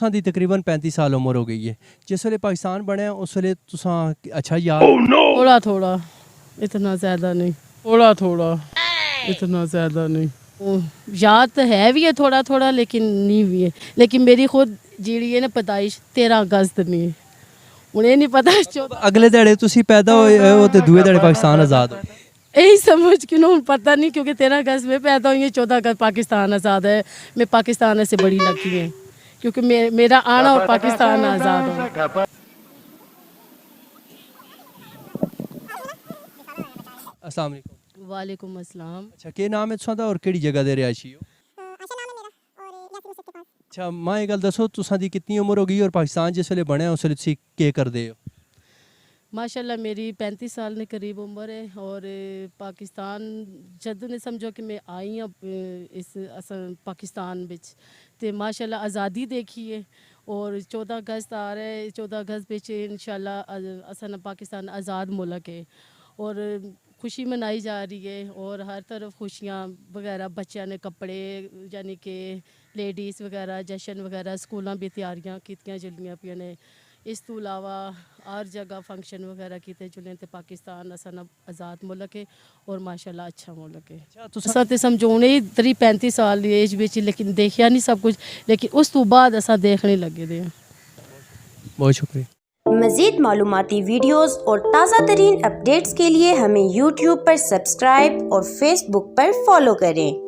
तुसां दी तकरीबन 35 साल उम्र हो गई है। जिस वेले पाकिस्तान बनया उस वेले तुसां अच्छा याद थोड़ा थोड़ा, इतना ज़्यादा नहीं, थोड़ा थोड़ा, इतना ज़्यादा नहीं। याद तो है भी है थोड़ा थोड़ा, लेकिन नहीं भी है। लेकिन मेरी खुद जी है ना पैदाइश 13 अगस्त नहीं है, उन्हें नहीं पता। अगले ध्याड़े तुसी पैदा होए हो ते दूए ध्याड़े पाकिस्तान आज़ाद हो। यही समझ के ना पता नहीं, क्योंकि 13 अगस्त में पैदा हुई है, 14 अगस्त पाकिस्तान आज़ाद है। मैं पाकिस्तान से बड़ी लगती है, क्योंकि मेरा आना और पाकिस्तान आज़ाद हो। अस्सलाम वालेकुम। वालेकुम अस्सलाम। अच्छा के नाम है तुसां दा और केड़ी जगह दे रिहायशी हो? अच्छा मां ये गल दसो तुसां दी कितनी उम्र हो गई और पाकिस्तान जिस वेले बनया उस वेले तुसी केह् करदे हो? माशाल्लाह मेरी 35 साल ने करीब उम्र है, और पाकिस्तान जदों ने समझो कि मैं आई हाँ इस पाकिस्तान बिच, ते माशाल्लाह आज़ादी देखी है। और 14 अगस्त आ रहा है, 14 अगस्त बिच इंशाल्लाह असन पाकिस्तान आज़ाद मुल्क है, और खुशी मनाई जा रही है। और हर तरफ खुशियाँ वगैरह, बच्चों ने कपड़े, यानी कि लेडीज़ वगैरह जश्न वगैरह, स्कूलों भी तैयारियां कीतियां चलियां पियां ने। इस तो अलावा हर जगह फंक्शन वगैरह किते चुने, तो पाकिस्तान असन आज़ाद मुल्क है और माशाल्लाह अच्छा मुल्क है। असा तो समझोने 35 साल की एज बिच, लेकिन देखिया नहीं सब कुछ, लेकिन उस तो बाद असा देखने लगे दे। बहुत शुक्रिया। मज़ीद मालूमाती वीडियोस और ताज़ा तरीन अपडेट्स के लिए हमें YouTube पर सब्सक्राइब और Facebook पर फॉलो करें।